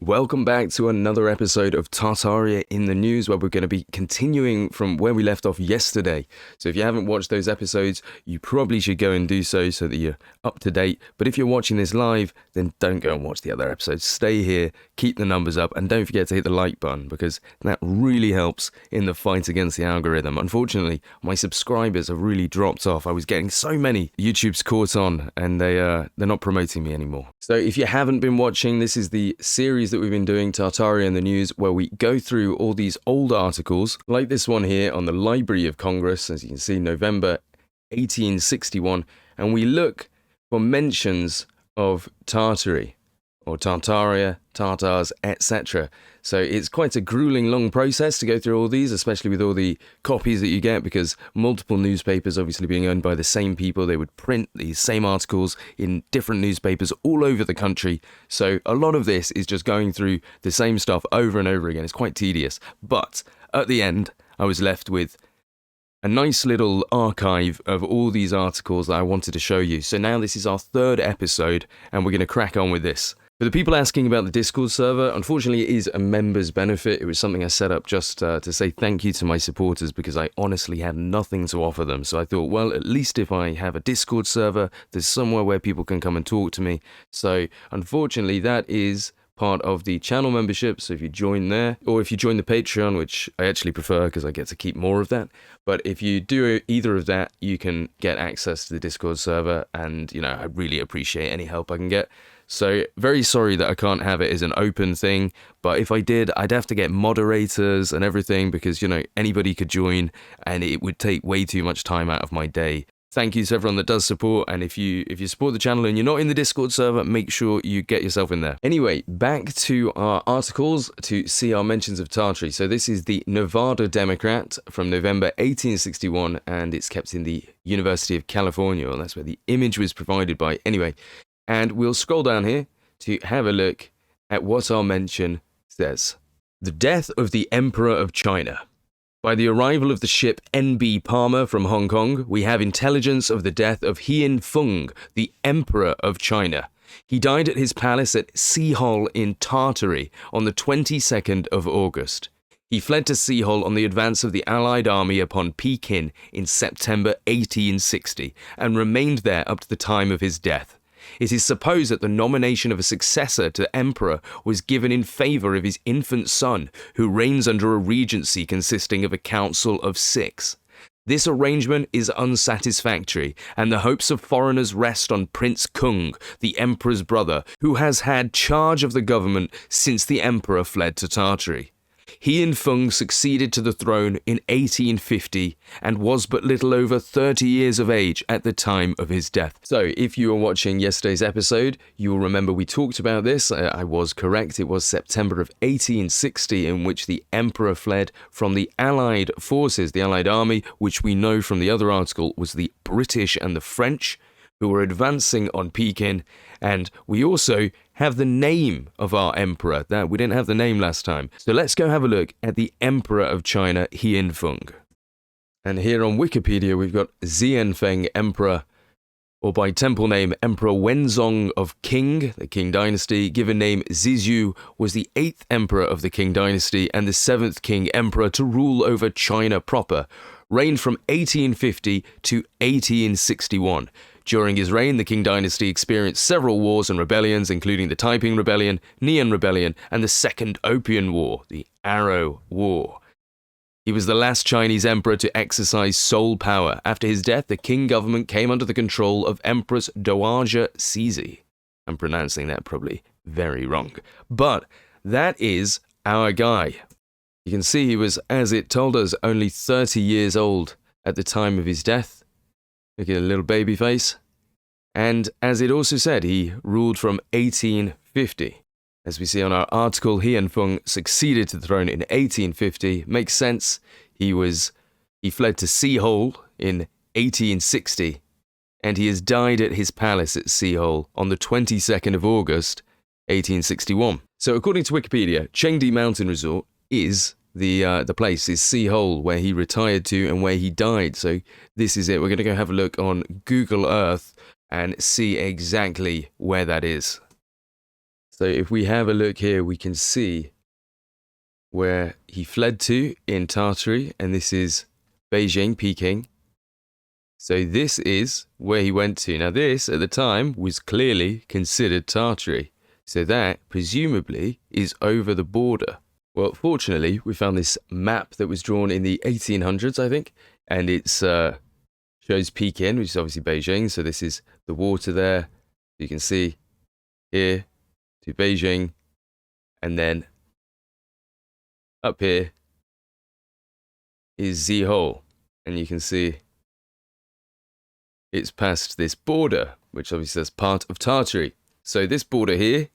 Welcome back to another episode of Tartaria in the News, where we're going to be continuing from where we left off yesterday. So if you haven't watched those episodes, you probably should go and do so that you're up to date. But if you're watching this live, then don't go and watch the other episodes. Stay here, keep the numbers up, and don't forget to hit the like button, because that really helps in the fight against the algorithm. Unfortunately, my subscribers have really dropped off. I was getting so many. YouTube's caught on, and they're not promoting me anymore. So if you haven't been watching, this is the series that we've been doing, Tartaria in the News, where we go through all these old articles, like this one here on the Library of Congress, as you can see, November 1861, and we look for mentions of Tartary, or Tartaria, Tartars, etc. So it's quite a grueling, long process to go through all these, especially with all the copies that you get, because multiple newspapers, obviously being owned by the same people, they would print these same articles in different newspapers all over the country. So a lot of this is just going through the same stuff over and over again. It's quite tedious. But at the end, I was left with a nice little archive of all these articles that I wanted to show you. So now this is our third episode, and we're going to crack on with this. For the people asking about the Discord server, unfortunately it is a member's benefit. It was something I set up just to say thank you to my supporters, because I honestly had nothing to offer them. So I thought, well, at least if I have a Discord server, there's somewhere where people can come and talk to me. So unfortunately that is part of the channel membership. So if you join there, or if you join the Patreon, which I actually prefer because I get to keep more of that, but if you do either of that, you can get access to the Discord server, and I really appreciate any help I can get. So very sorry that I can't have it as an open thing, but if I did, I'd have to get moderators and everything, because anybody could join and it would take way too much time out of my day. Thank you to everyone that does support, and if you support the channel and you're not in the Discord server, make sure you get yourself in there. Anyway, back to our articles to see our mentions of Tartary. So this is the Nevada Democrat from November 1861, and it's kept in the University of California, and that's where the image was provided by. Anyway, and we'll scroll down here to have a look at what our mention says. The death of the Emperor of China. By the arrival of the ship N.B. Palmer from Hong Kong, we have intelligence of the death of Hien Feng, the Emperor of China. He died at his palace at Seahol in Tartary on the 22nd of August. He fled to Seahol on the advance of the Allied army upon Pekin in September 1860, and remained there up to the time of his death. It is supposed that the nomination of a successor to emperor was given in favour of his infant son, who reigns under a regency consisting of a council of 6. This arrangement is unsatisfactory, and the hopes of foreigners rest on Prince Kung, the emperor's brother, who has had charge of the government since the emperor fled to Tartary. Hien Feng succeeded to the throne in 1850 and was but little over 30 years of age at the time of his death. So if you were watching yesterday's episode, you will remember we talked about this. I was correct. It was September of 1860 in which the emperor fled from the Allied forces, the Allied army, which we know from the other article was the British and the French, who were advancing on Pekin. And we also have the name of our emperor. That we didn't have the name last time. So let's go have a look at the Emperor of China, Hien Feng. And here on Wikipedia, we've got Xianfeng Emperor, or by temple name, Emperor Wenzong of Qing, the Qing dynasty. Given name Zizhu, was the 8th emperor of the Qing dynasty and the 7th Qing emperor to rule over China proper. Reigned from 1850 to 1861. During his reign, the Qing dynasty experienced several wars and rebellions, including the Taiping Rebellion, Nian Rebellion, and the Second Opium War, the Arrow War. He was the last Chinese emperor to exercise sole power. After his death, the Qing government came under the control of Empress Dowager Cixi. I'm pronouncing that probably very wrong. But that is our guy. You can see he was, as it told us, only 30 years old at the time of his death. Look at a little baby face. And as it also said, he ruled from 1850. As we see on our article, Hien Feng succeeded to the throne in 1850. Makes sense. He fled to Seahol in 1860, and he has died at his palace at Seahol on the 22nd of August, 1861. So according to Wikipedia, Chengdi Mountain Resort is the place is Seahol, where he retired to and where he died. So this is it. We're going to go have a look on Google Earth and see exactly where that is. So if we have a look here, we can see where he fled to in Tartary, and this is Beijing, Peking. So this is where he went to. Now this, at the time, was clearly considered Tartary. So that, presumably, is over the border. Well, fortunately, we found this map that was drawn in the 1800s, I think, and it shows Peking, which is obviously Beijing. So this is the water there. You can see here to Beijing, and then up here is Zihou, and you can see it's past this border, which obviously is part of Tartary. So this border here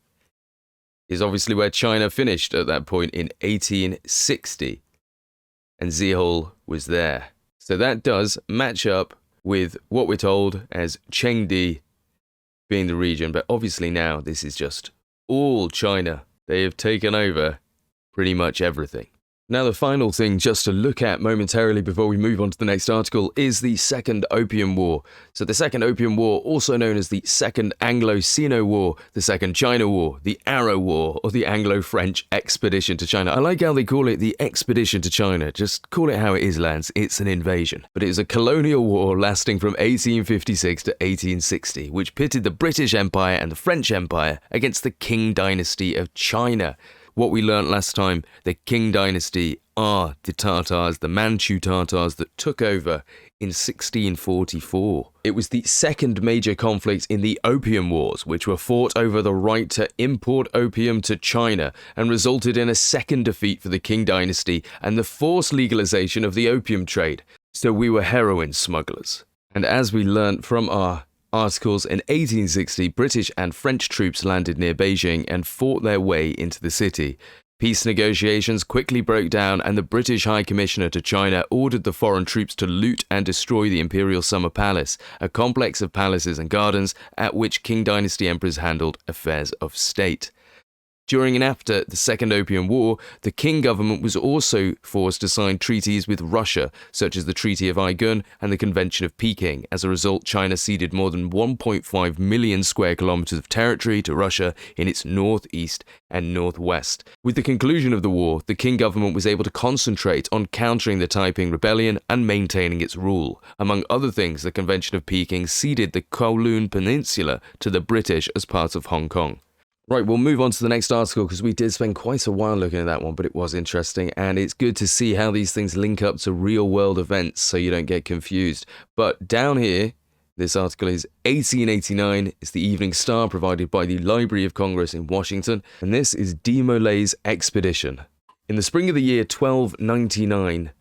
is obviously where China finished at that point in 1860, and Zihou was there. So that does match up with what we're told as Chengdi being the region, but obviously now this is just all China. They have taken over pretty much everything. Now the final thing just to look at momentarily before we move on to the next article is the Second Opium War. So the Second Opium War, also known as the Second Anglo-Sino War, the Second China War, the Arrow War, or the Anglo-French Expedition to China. I like how they call it the Expedition to China. Just call it how it is, lads. It's an invasion. But it was a colonial war lasting from 1856 to 1860, which pitted the British Empire and the French Empire against the Qing dynasty of China. What we learnt last time, the Qing dynasty are the Tartars, the Manchu Tartars that took over in 1644. It was the second major conflict in the Opium Wars, which were fought over the right to import opium to China and resulted in a second defeat for the Qing dynasty and the forced legalization of the opium trade. So we were heroin smugglers. And as we learnt from our articles, in 1860, British and French troops landed near Beijing and fought their way into the city. Peace negotiations quickly broke down, and the British High Commissioner to China ordered the foreign troops to loot and destroy the Imperial Summer Palace, a complex of palaces and gardens at which Qing dynasty emperors handled affairs of state. During and after the Second Opium War, the Qing government was also forced to sign treaties with Russia, such as the Treaty of Aigun and the Convention of Peking. As a result, China ceded more than 1.5 million square kilometers of territory to Russia in its northeast and northwest. With the conclusion of the war, the Qing government was able to concentrate on countering the Taiping Rebellion and maintaining its rule. Among other things, the Convention of Peking ceded the Kowloon Peninsula to the British as part of Hong Kong. Right, we'll move on to the next article because we did spend quite a while looking at that one, but it was interesting, and it's good to see how these things link up to real-world events so you don't get confused. But down here, this article is 1889. It's the Evening Star provided by the Library of Congress in Washington, and this is de Molay's expedition. In the spring of the year 1299,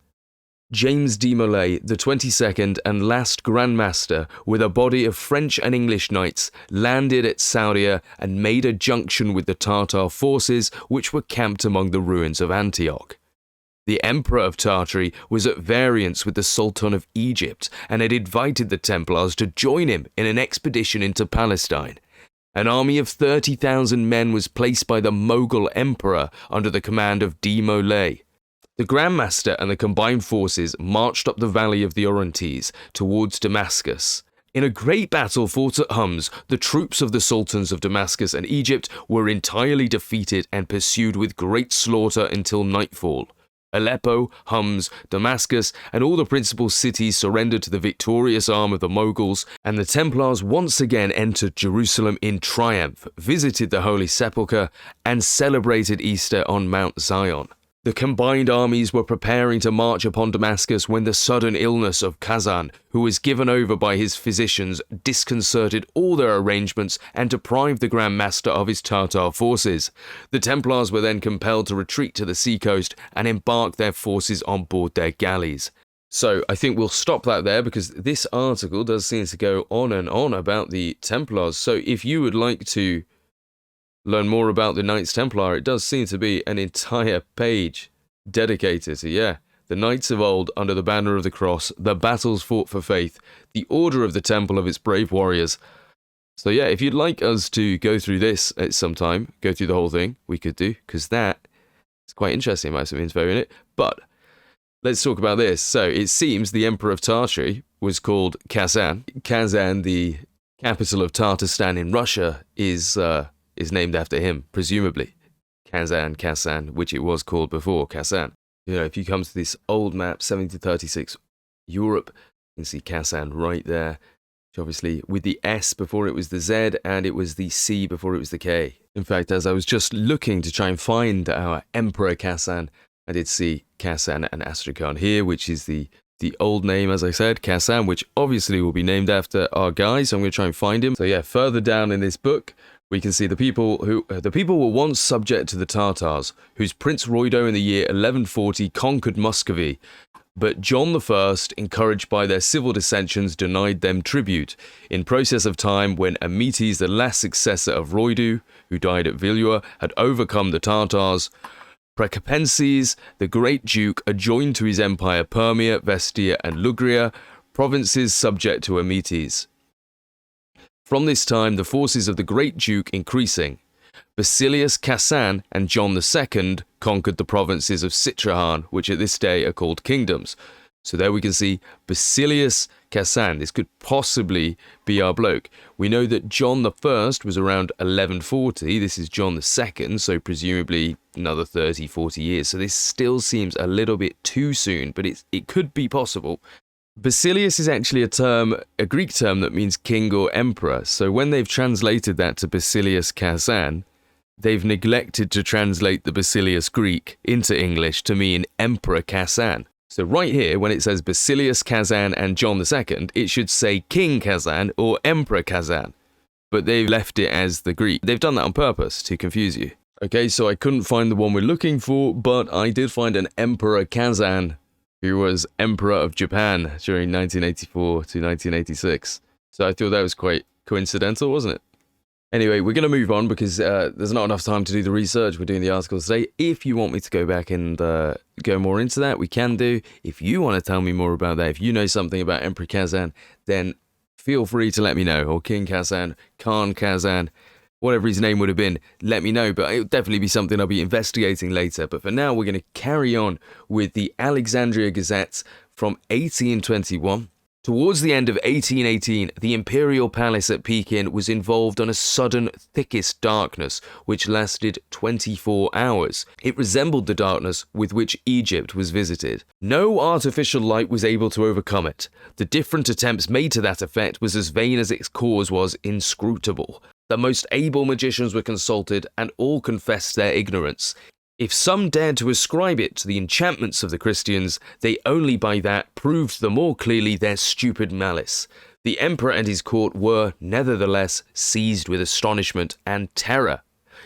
James de Molay, the 22nd and last Grand Master, with a body of French and English knights, landed at Saudia and made a junction with the Tartar forces which were camped among the ruins of Antioch. The Emperor of Tartary was at variance with the Sultan of Egypt and had invited the Templars to join him in an expedition into Palestine. An army of 30,000 men was placed by the Mughal Emperor under the command of de Molay. The Grand Master and the combined forces marched up the valley of the Orontes towards Damascus. In a great battle fought at Homs, the troops of the sultans of Damascus and Egypt were entirely defeated and pursued with great slaughter until nightfall. Aleppo, Homs, Damascus, and all the principal cities surrendered to the victorious arm of the Mughals, and the Templars once again entered Jerusalem in triumph, visited the Holy Sepulchre, and celebrated Easter on Mount Zion. The combined armies were preparing to march upon Damascus when the sudden illness of Kazan, who was given over by his physicians, disconcerted all their arrangements and deprived the Grand Master of his Tartar forces. The Templars were then compelled to retreat to the seacoast and embark their forces on board their galleys. So I think we'll stop that there because this article does seem to go on and on about the Templars. So if you would like to learn more about the Knights Templar, it does seem to be an entire page dedicated to, the Knights of old under the banner of the cross, the battles fought for faith, the order of the temple of its brave warriors. So if you'd like us to go through this at some time, go through the whole thing, we could do, because that is quite interesting, might have some info in it. But let's talk about this. So it seems the Emperor of Tartary was called Kazan. Kazan, the capital of Tatarstan in Russia, is is named after him, presumably. Kazan, which it was called before, Kazan. You know, if you come to this old map, 1736 Europe, you can see Kazan right there. Which obviously, with the S before it was the Z, and it was the C before it was the K. In fact, as I was just looking to try and find our Emperor Kazan, I did see Kazan and Astrakhan here, which is the old name, as I said, Kazan, which obviously will be named after our guy, so I'm going to try and find him. So yeah, further down in this book, we can see the people were once subject to the Tartars, whose Prince Roido in the year 1140 conquered Muscovy. But John I, encouraged by their civil dissensions, denied them tribute. In process of time, when Ametes, the last successor of Roidu, who died at Vilua, had overcome the Tartars, Precapenses, the great duke, adjoined to his empire Permia, Vestia, and Lugria, provinces subject to Ametes. From this time, the forces of the great duke increasing, Basilius Kazan and John II conquered the provinces of Sitrahan, which at this day are called kingdoms. So there we can see Basilius Kazan. This could possibly be our bloke. We know that John I was around 1140. This is John II, so presumably another 30, 40 years. So this still seems a little bit too soon, but it could be possible. Basilius is actually a Greek term that means king or emperor. So when they've translated that to Basilius Kazan, they've neglected to translate the Basilius Greek into English to mean Emperor Kazan. So right here, when it says Basilius Kazan and John II, it should say King Kazan or Emperor Kazan. But they've left it as the Greek. They've done that on purpose to confuse you. Okay, so I couldn't find the one we're looking for, but I did find an Emperor Kazan, who was Emperor of Japan during 1984 to 1986. So I thought that was quite coincidental, wasn't it? Anyway, we're going to move on because there's not enough time to do the research. We're doing the articles today. If you want me to go back and go more into that, we can do. If you want to tell me more about that, if you know something about Emperor Kazan, then feel free to let me know. Or King Kazan, Khan Kazan, whatever his name would have been, let me know. But it'll definitely be something I'll be investigating later. But for now, we're going to carry on with the Alexandria Gazettes from 1821. Towards the end of 1818, the imperial palace at Pekin was involved in a sudden thickest darkness, which lasted 24 hours. It resembled the darkness with which Egypt was visited. No artificial light was able to overcome it. The different attempts made to that effect was as vain as its cause was inscrutable. The most able magicians were consulted, and all confessed their ignorance. If some dared to ascribe it to the enchantments of the Christians, they only by that proved the more clearly their stupid malice. The emperor and his court were, nevertheless, seized with astonishment and terror.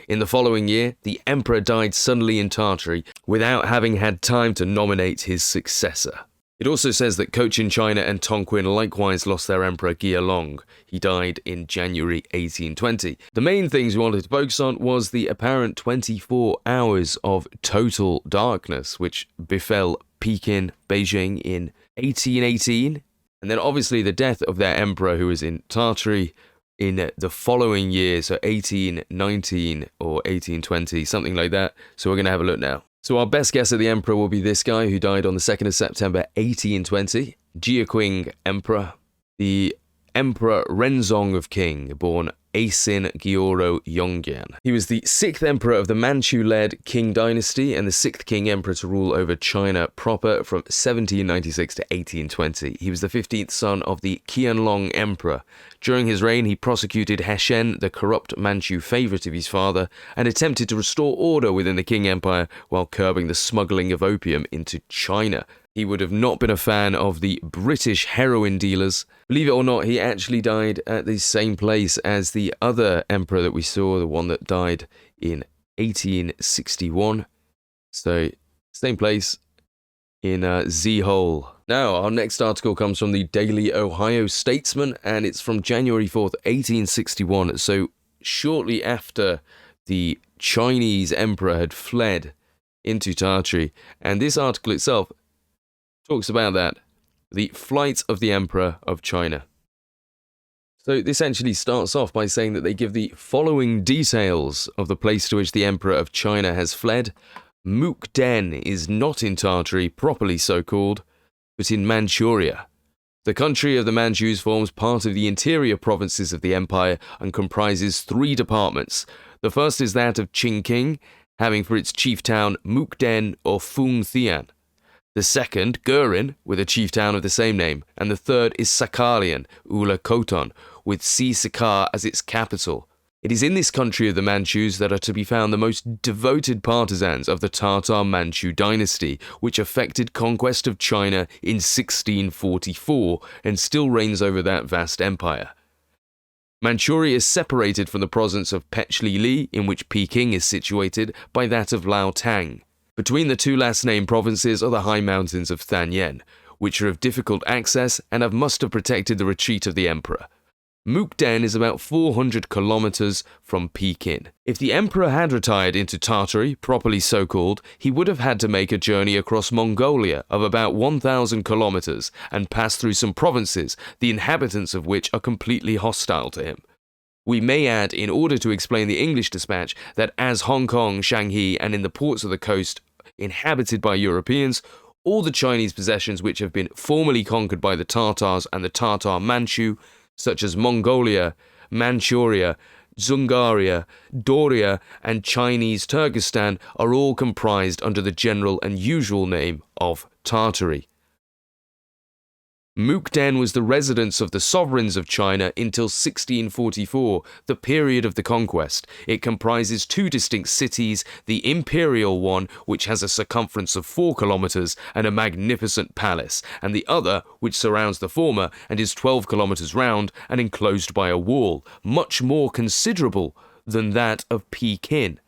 In the following year, the emperor died suddenly in Tartary, without having had time to nominate his successor. It also says that Cochin China and Tonquin likewise lost their emperor Gia-long. He died in January 1820. The main things we wanted to focus on was the apparent 24 hours of total darkness, which befell Pekin, Beijing in 1818. And then obviously the death of their emperor, who was in Tartary, in the following year, so 1819 or 1820, something like that. So we're going to have a look now. So our best guess at the emperor will be this guy who died on the 2nd of September 1820, Jiaqing Emperor, the Emperor Renzong of Qing, born Asin Gyoro Yongyan. He was the 6th emperor of the Manchu-led Qing dynasty and the 6th king emperor to rule over China proper from 1796 to 1820. He was the 15th son of the Qianlong emperor. During his reign, he prosecuted Heshen, the corrupt Manchu favorite of his father, and attempted to restore order within the Qing Empire while curbing the smuggling of opium into China. He would have not been a fan of the British heroin dealers. Believe it or not, he actually died at the same place as the other emperor that we saw, the one that died in 1861. So, same place in Z-Hole. Now, our next article comes from the Daily Ohio Statesman, and it's from January 4th, 1861. So, shortly after the Chinese emperor had fled into Tartary. And this article itself talks about that, the flight of the Emperor of China. So this actually starts off by saying that they give the following details of the place to which the Emperor of China has fled. Mukden is not in Tartary, properly so called, but in Manchuria. The country of the Manchus forms part of the interior provinces of the empire and comprises 3 departments: The first is that of Qingqing, having for its chief town Mukden or Fengtian. The second, Gurin, with a chief town of the same name, and the third is Sakarlian, Ula Khoton, with Si Sakar as its capital. It is in this country of the Manchus that are to be found the most devoted partisans of the Tartar Manchu dynasty, which effected conquest of China in 1644 and still reigns over that vast empire. Manchuria is separated from the province of Pechlili, in which Peking is situated, by that of Laotang. Between the two last-named provinces are the high mountains of Thanyen, which are of difficult access and must have protected the retreat of the emperor. Mukden is about 400 kilometers from Peking. If the emperor had retired into Tartary, properly so called, he would have had to make a journey across Mongolia of about 1,000 kilometers and pass through some provinces, the inhabitants of which are completely hostile to him. We may add, in order to explain the English dispatch, that as Hong Kong, Shanghai, and in the ports of the coast inhabited by Europeans, all the Chinese possessions which have been formerly conquered by the Tartars and the Tartar Manchu, such as Mongolia, Manchuria, Dzungaria, Doria, and Chinese Turkestan, are all comprised under the general and usual name of Tartary. Mukden was the residence of the sovereigns of China until 1644, the period of the conquest. It comprises two distinct cities, the imperial one, which has a circumference of 4 kilometers and a magnificent palace, and the other, which surrounds the former and is 12 kilometers round and enclosed by a wall, much more considerable than that of Peking.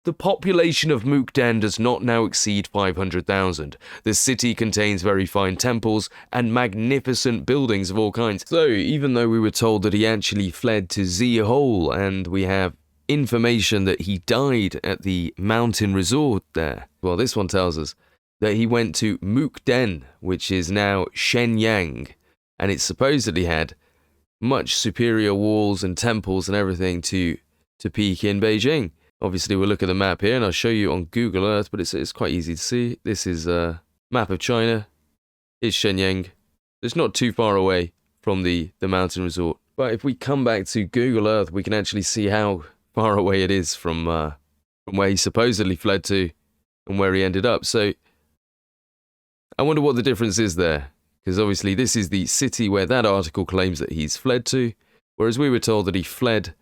The population of Mukden does not now exceed 500,000. The city contains very fine temples and magnificent buildings of all kinds. So, even though we were told that he actually fled to Zihol, and we have information that he died at the mountain resort there, well, this one tells us that he went to Mukden, which is now Shenyang, and it supposedly had much superior walls and temples and everything to Peking, Beijing. Obviously, we'll look at the map here, and I'll show you on Google Earth, but it's quite easy to see. This is a map of China. It's Shenyang. It's not too far away from the mountain resort. But if we come back to Google Earth, we can actually see how far away it is from where he supposedly fled to and where he ended up. So, I wonder what the difference is there. Because obviously, this is the city where that article claims that he's fled to, whereas we were told that he fled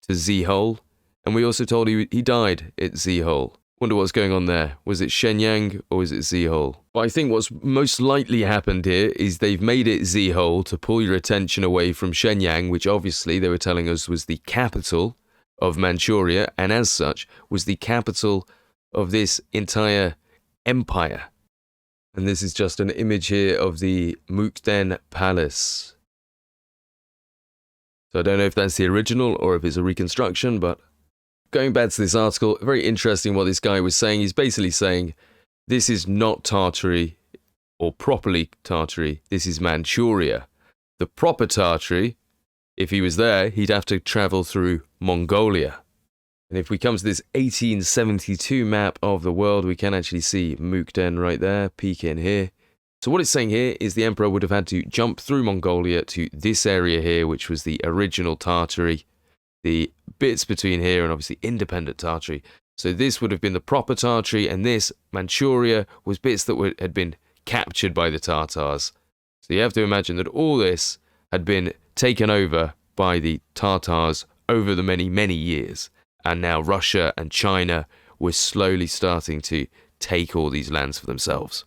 to Zihol. And we also told he died at Zihol. Wonder what's going on there. Was it Shenyang or was it Zihol? But I think what's most likely happened here is they've made it Zihol to pull your attention away from Shenyang, which obviously they were telling us was the capital of Manchuria, and as such was the capital of this entire empire. And this is just an image here of the Mukden Palace. So I don't know if that's the original or if it's a reconstruction, but going back to this article, very interesting what this guy was saying. He's basically saying, this is not Tartary, or properly Tartary, this is Manchuria. The proper Tartary, if he was there, he'd have to travel through Mongolia. And if we come to this 1872 map of the world, we can actually see Mukden right there, Peking here. So what it's saying here is the emperor would have had to jump through Mongolia to this area here, which was the original Tartary. The bits between here and obviously independent Tartary. So this would have been the proper Tartary, and this, Manchuria, was bits that had been captured by the Tartars. So you have to imagine that all this had been taken over by the Tartars over the many, many years. And now Russia and China were slowly starting to take all these lands for themselves.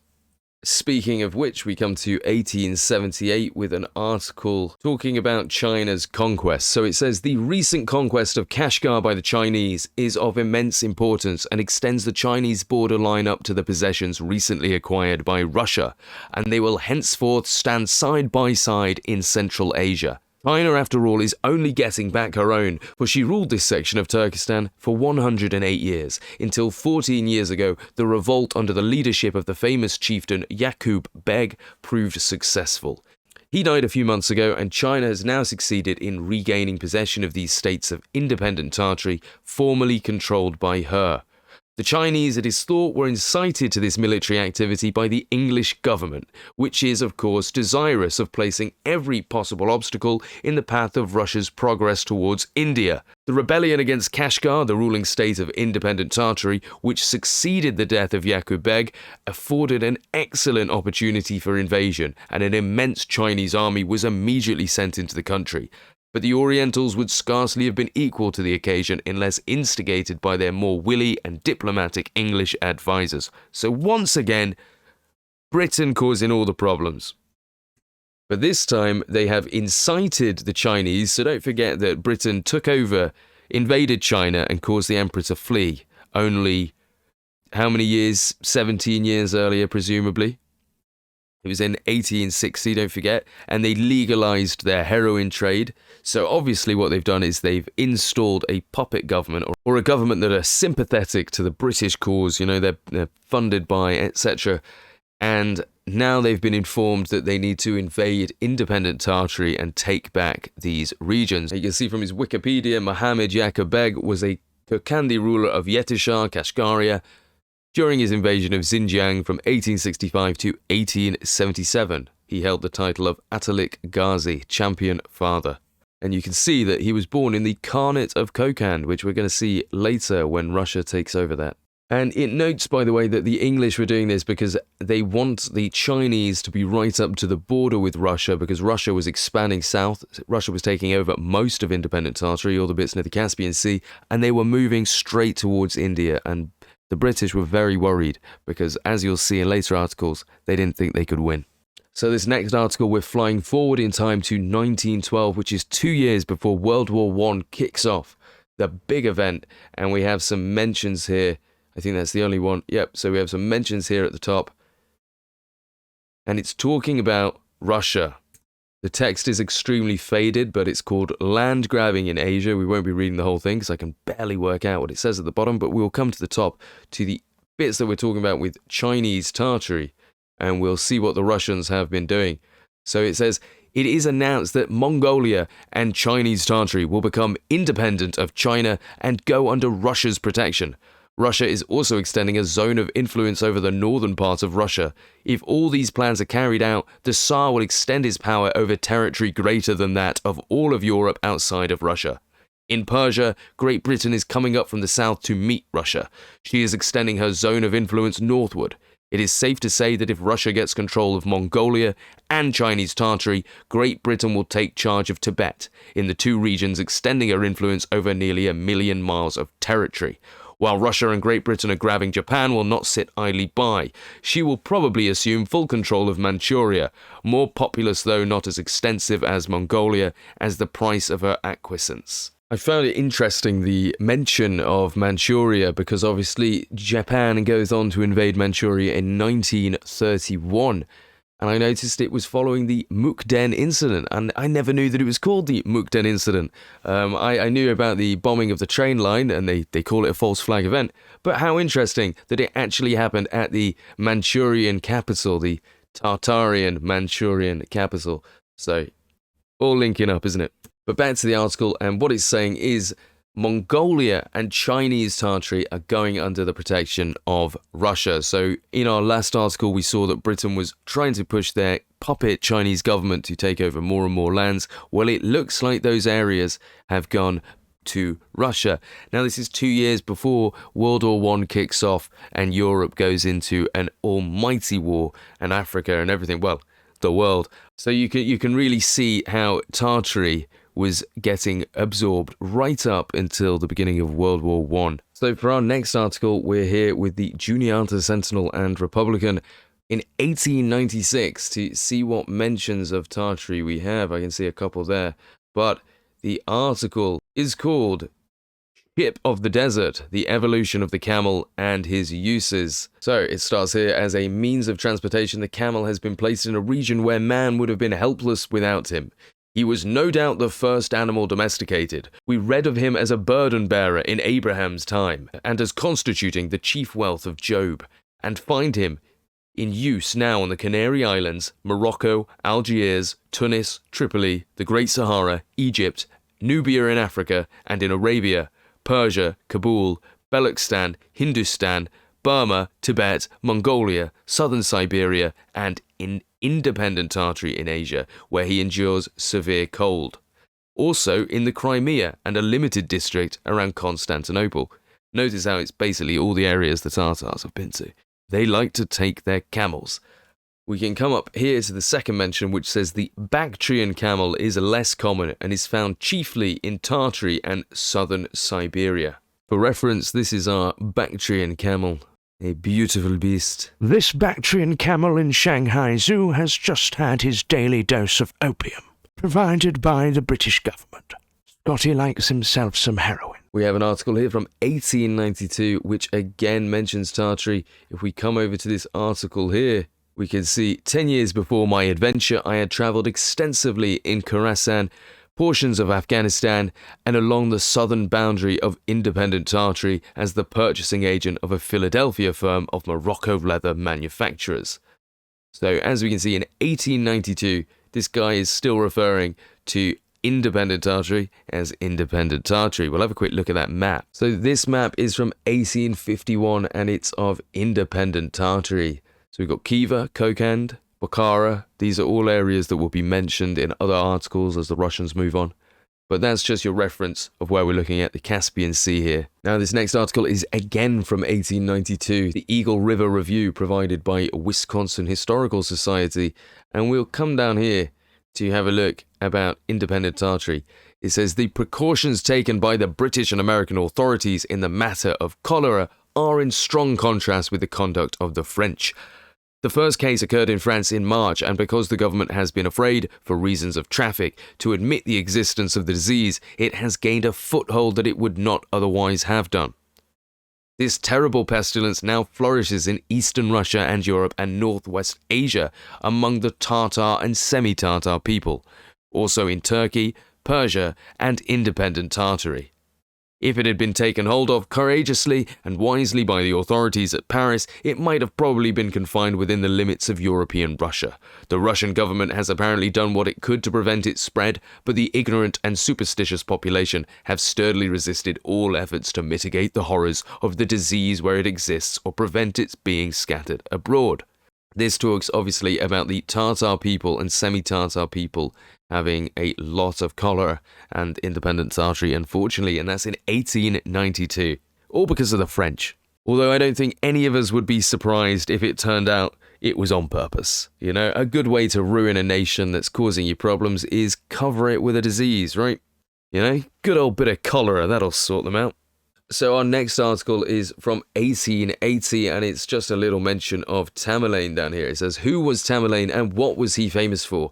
Speaking of which, we come to 1878 with an article talking about China's conquest. So it says, the recent conquest of Kashgar by the Chinese is of immense importance and extends the Chinese borderline up to the possessions recently acquired by Russia, and they will henceforth stand side by side in Central Asia. China, after all, is only getting back her own, for she ruled this section of Turkestan for 108 years, until 14 years ago the revolt under the leadership of the famous chieftain Yakub Beg proved successful. He died a few months ago, and China has now succeeded in regaining possession of these states of independent Tartary, formerly controlled by her. The Chinese, it is thought, were incited to this military activity by the English government, which is, of course, desirous of placing every possible obstacle in the path of Russia's progress towards India. The rebellion against Kashgar, the ruling state of independent Tartary, which succeeded the death of Yaqub Beg, afforded an excellent opportunity for invasion, and an immense Chinese army was immediately sent into the country. But the Orientals would scarcely have been equal to the occasion unless instigated by their more wily and diplomatic English advisors. So once again, Britain causing all the problems. But this time, they have incited the Chinese, so don't forget that Britain took over, invaded China, and caused the emperor to flee. Only, how many years? 17 years earlier, presumably. It was in 1860, don't forget, and they legalized their heroin trade. So obviously what they've done is they've installed a puppet government, or a government that are sympathetic to the British cause, you know, they're funded by, etc. And now they've been informed that they need to invade independent Tartary and take back these regions. You can see from his Wikipedia, Muhammad Yaqub Beg was a Kokandi ruler of Yetishar, Kashgaria, during his invasion of Xinjiang from 1865 to 1877. He held the title of Atalik Ghazi, Champion Father. And you can see that he was born in the Khanate of Kokand, which we're going to see later when Russia takes over that. And it notes, by the way, that the English were doing this because they want the Chinese to be right up to the border with Russia, because Russia was expanding south. Russia was taking over most of independent Tartary, all the bits near the Caspian Sea, and they were moving straight towards India. And the British were very worried because, as you'll see in later articles, they didn't think they could win. So this next article, we're flying forward in time to 1912, which is 2 years before World War I kicks off, the big event. And we have some mentions here. I think that's the only one. Yep, so we have some mentions here at the top. And it's talking about Russia. The text is extremely faded, but it's called Land Grabbing in Asia. We won't be reading the whole thing because I can barely work out what it says at the bottom, but we'll come to the top to the bits that we're talking about with Chinese Tartary, and we'll see what the Russians have been doing. So it says, it is announced that Mongolia and Chinese Tartary will become independent of China and go under Russia's protection. Russia is also extending a zone of influence over the northern part of Russia. If all these plans are carried out, the Tsar will extend his power over territory greater than that of all of Europe outside of Russia. In Persia, Great Britain is coming up from the south to meet Russia. She is extending her zone of influence northward. It is safe to say that if Russia gets control of Mongolia and Chinese Tartary, Great Britain will take charge of Tibet, in the two regions extending her influence over nearly 1 million miles of territory. While Russia and Great Britain are grabbing Japan will not sit idly by. She will probably assume full control of Manchuria, more populous though not as extensive as Mongolia, as the price of her acquiescence. I found it interesting, the mention of Manchuria, because obviously Japan goes on to invade Manchuria in 1931. And I noticed it was following the Mukden incident, and I never knew that it was called the Mukden incident. I knew about the bombing of the train line, and they call it a false flag event, but how interesting that it actually happened at the Manchurian capital, the Tartarian Manchurian capital. So, all linking up, isn't it? But back to the article, and what it's saying is Mongolia and Chinese Tartary are going under the protection of Russia. So in our last article, we saw that Britain was trying to push their puppet Chinese government to take over more and more lands. Well, it looks like those areas have gone to Russia. Now, this is 2 years before World War I kicks off and Europe goes into an almighty war, and Africa and everything, well, the world. So you can really see how Tartary was getting absorbed right up until the beginning of World War I. So for our next article, we're here with the Juniata Sentinel and Republican in 1896 to see what mentions of Tartary we have. I can see a couple there, but the article is called Ship of the Desert, the Evolution of the Camel and His Uses. So it starts here, as a means of transportation, the camel has been placed in a region where man would have been helpless without him. He was no doubt the first animal domesticated. We read of him as a burden-bearer in Abraham's time, and as constituting the chief wealth of Job, and find him in use now on the Canary Islands, Morocco, Algiers, Tunis, Tripoli, the Great Sahara, Egypt, Nubia in Africa, and in Arabia, Persia, Kabul, Beluchistan, Hindustan, Burma, Tibet, Mongolia, southern Siberia, and in independent Tartary in Asia, where he endures severe cold. Also in the Crimea and a limited district around Constantinople. Notice how it's basically all the areas the Tartars have been to. They like to take their camels. We can come up here to the second mention, which says the Bactrian camel is less common and is found chiefly in Tartary and southern Siberia. For reference, this is our Bactrian camel. A beautiful beast. This Bactrian camel in Shanghai Zoo has just had his daily dose of opium, provided by the British government. Scotty likes himself some heroin. We have an article here from 1892, which again mentions Tartary. If we come over to this article here, we can see 10 years before my adventure, I had travelled extensively in Khorasan, portions of Afghanistan, and along the southern boundary of independent Tartary as the purchasing agent of a Philadelphia firm of Morocco leather manufacturers. So as we can see in 1892, this guy is still referring to independent Tartary as independent Tartary. We'll have a quick look at that map. So this map is from 1851 and it's of independent Tartary. So we've got Khiva, Kokand, Bokhara. These are all areas that will be mentioned in other articles as the Russians move on. But that's just your reference of where we're looking at the Caspian Sea here. Now this next article is again from 1892, the Eagle River Review provided by Wisconsin Historical Society. And we'll come down here to have a look about independent Tartary. It says the precautions taken by the British and American authorities in the matter of cholera are in strong contrast with the conduct of the French. The first case occurred in France in March, and because the government has been afraid, for reasons of traffic, to admit the existence of the disease, it has gained a foothold that it would not otherwise have done. This terrible pestilence now flourishes in eastern Russia and Europe and northwest Asia among the Tartar and semi-Tartar people, also in Turkey, Persia, and independent Tartary. If it had been taken hold of courageously and wisely by the authorities at Paris, it might have probably been confined within the limits of European Russia. The Russian government has apparently done what it could to prevent its spread, but the ignorant and superstitious population have sturdily resisted all efforts to mitigate the horrors of the disease where it exists or prevent its being scattered abroad. This talks obviously about the Tartar people and semi-Tartar people having a lot of cholera and independent Tartary, unfortunately, and that's in 1892, all because of the French. Although I don't think any of us would be surprised if it turned out it was on purpose. You know, a good way to ruin a nation that's causing you problems is cover it with a disease, right? You know, good old bit of cholera, that'll sort them out. So our next article is from 1880, and it's just a little mention of Tamerlane down here. It says, who was Tamerlane and what was he famous for?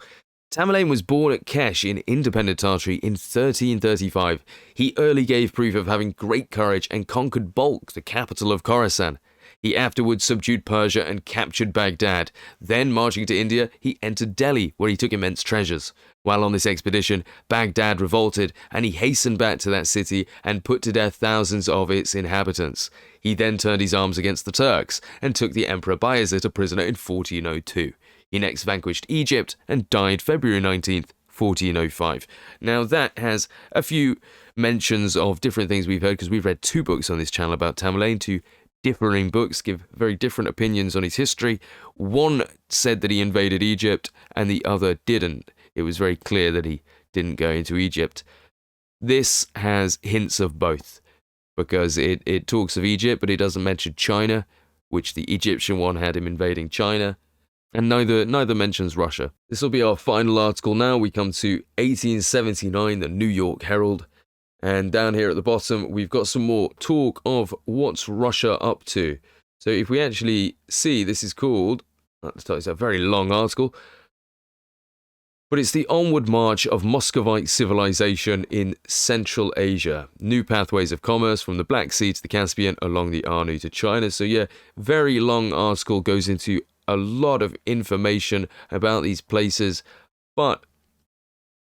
Tamerlane was born at Kesh in independent Tartary in 1335. He early gave proof of having great courage and conquered Balkh, the capital of Khorasan. He afterwards subdued Persia and captured Baghdad. Then, marching to India, he entered Delhi, where he took immense treasures. While on this expedition, Baghdad revolted, and he hastened back to that city and put to death thousands of its inhabitants. He then turned his arms against the Turks and took the Emperor Bayezid a prisoner in 1402. He next vanquished Egypt and died February 19th, 1405. Now that has a few mentions of different things we've heard, because we've read 2 books on this channel about Tamerlane, 2 differing books, give very different opinions on his history. One said that he invaded Egypt and the other didn't. It was very clear that he didn't go into Egypt. This has hints of both, because it talks of Egypt, but it doesn't mention China, which the Egyptian one had him invading China. And neither mentions Russia. This will be our final article now. We come to 1879, the New York Herald. And down here at the bottom, we've got some more talk of what's Russia up to. So if we actually see, this is called, it's a very long article, but it's the onward march of Muscovite civilization in Central Asia. New pathways of commerce from the Black Sea to the Caspian along the Arnu to China. So yeah, very long article, goes into a lot of information about these places, but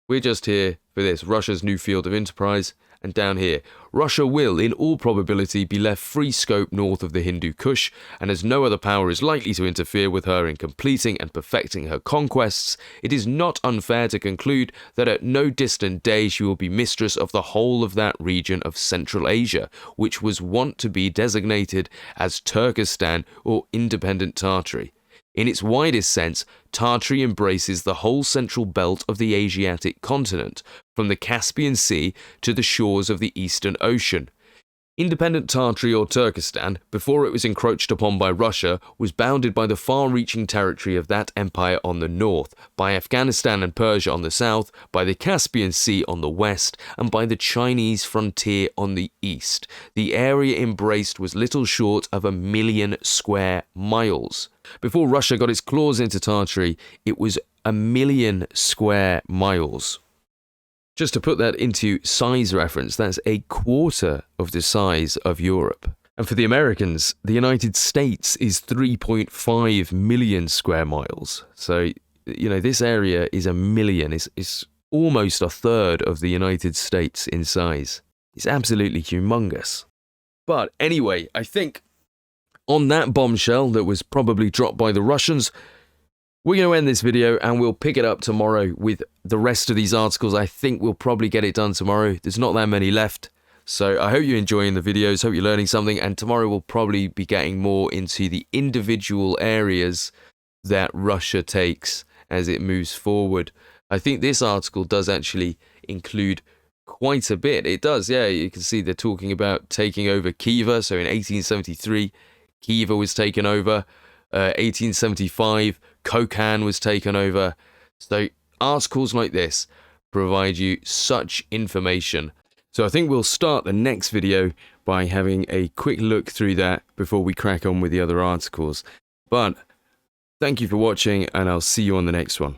we're just here for this, Russia's new field of enterprise, and down here. Russia will, in all probability, be left free scope north of the Hindu Kush, and as no other power is likely to interfere with her in completing and perfecting her conquests, it is not unfair to conclude that at no distant day she will be mistress of the whole of that region of Central Asia, which was wont to be designated as Turkestan or independent Tartary. In its widest sense, Tartary embraces the whole central belt of the Asiatic continent, from the Caspian Sea to the shores of the Eastern Ocean. Independent Tartary or Turkestan, before it was encroached upon by Russia, was bounded by the far-reaching territory of that empire on the north, by Afghanistan and Persia on the south, by the Caspian Sea on the west, and by the Chinese frontier on the east. The area embraced was little short of 1 million square miles. Before Russia got its claws into Tartary, it was 1 million square miles. Just to put that into size reference, that's a quarter of the size of Europe. And for the Americans, the United States is 3.5 million square miles. So, this area is 1 million. It's almost a third of the United States in size. It's absolutely humongous. But anyway, I think on that bombshell that was probably dropped by the Russians, we're going to end this video and we'll pick it up tomorrow with the rest of these articles. I think we'll probably get it done tomorrow. There's not that many left. So I hope you're enjoying the videos, hope you're learning something, and tomorrow we'll probably be getting more into the individual areas that Russia takes as it moves forward. I think this article does actually include quite a bit. It does, yeah. You can see they're talking about taking over Khiva. So in 1873, Khiva was taken over. 1875, Kokand was taken over. So articles like this provide you such information. So I think we'll start the next video by having a quick look through that before we crack on with the other articles. But thank you for watching, and I'll see you on the next one.